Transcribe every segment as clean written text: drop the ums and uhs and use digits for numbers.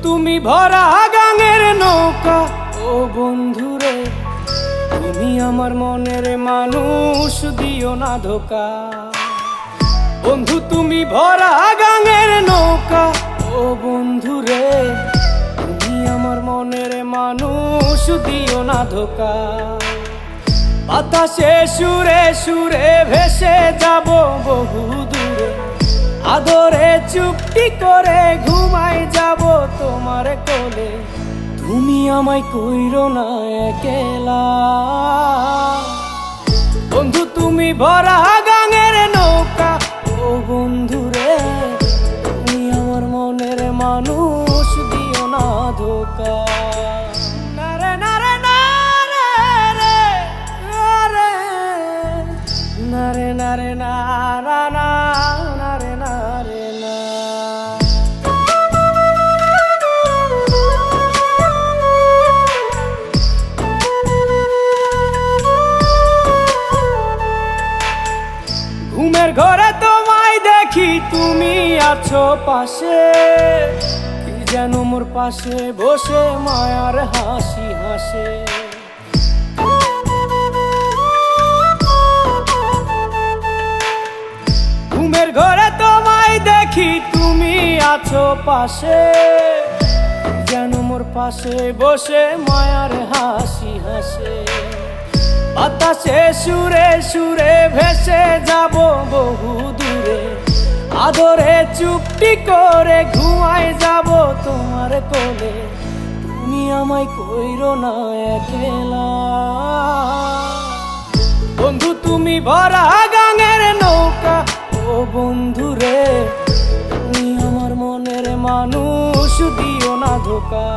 তুমি ভরা গাঙের নৌকা, ও বন্ধুরে তুমি আমার মনের মানুষ, দিও না ধোকা। বন্ধু তুমি ভরা গাঙের নৌকা, ও বন্ধুরে তুমি আমার মনের মানুষ, দিও না ধোকা। বাতাসে সুরে সুরে ভেসে যাব বহু দূরে, আদরে চুপটি করে ঘুমাই যাব তোমার কোলে। তুমি আমায় কইরো না একলা, বন্ধু তুমি ভরা গাঙের নৌকা, ও বন্ধুরে তুমি আমার মনের মানুষ, দিও না ধোকা। নারে নারে নারে রে রে, নারে নারে নারা না, নারে নারে না। ঘুমের ঘরে তোমায় দেখি তুমি আছো পাশে, কি যেন মোর পাশে বসে মায়ার হাসি হাসে। ঘুমের ঘরে তোমায় দেখি তুমি আছো পাশে, কি যেন মোর পাশে বসে মায়ার হাসি হাসে। বাতাসে সুরে সুরে ভেসে যাব বহু দূরে, আদরে চুপটি করে ঘুমাই যাব তোমার কোলে। তুমি আমায় কইরো না একলা, বন্ধু তুমি ভরা গাঙের নৌকা, ও বন্ধুরে তুমি আমার মনের মানুষ, দিও না ধোকা।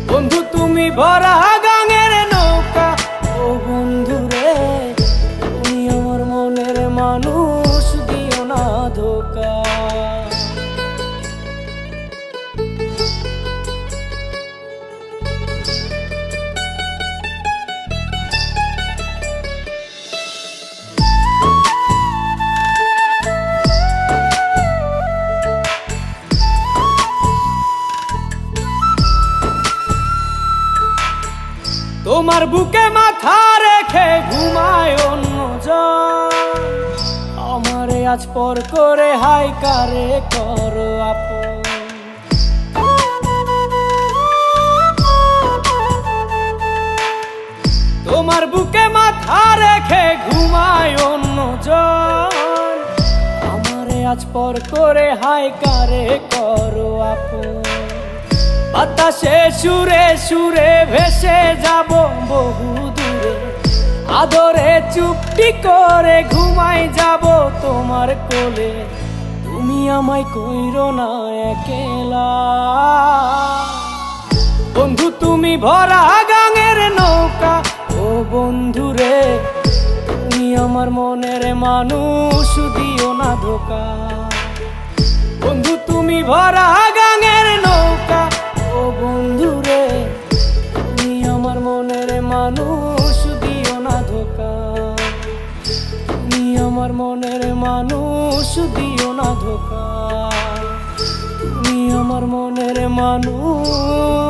বন্ধু তুমি ভরা গাঙের নৌকা, ও বন্ধুরে তুমি আমার মনের মানুষ, দিও না ধোকা। তোমার বুকে মাথা রেখে ঘুমায় অন্যজন, আমারে আজ পর করে হাই কারে করো আপন। তোমার বুকে মাথা রেখে ঘুমায় অন্যজন, আমারে আজ পর করে হাই কারে করো আপন। বাতাসে সুরে সুরে ভেসে যাব বহু দূরে, আদরে চুপটি করে ঘুমাই যাব তোমার কোলে। তুমি আমায় কইরো না একলা, বন্ধু তুমি ভরা গাঙের নৌকা, ও বন্ধুরে তুমি আমার মনের মানুষ, দিও না ধোকা। বন্ধু তুমি ভরা গাঙের নৌকা, ও বন্ধুরে তুমি আমার মনের মানুষ, দিও না ধোকা। তুমি আমার মনের মানুষ, দিও না ধোকা। তুমি আমার মনের মানুষ।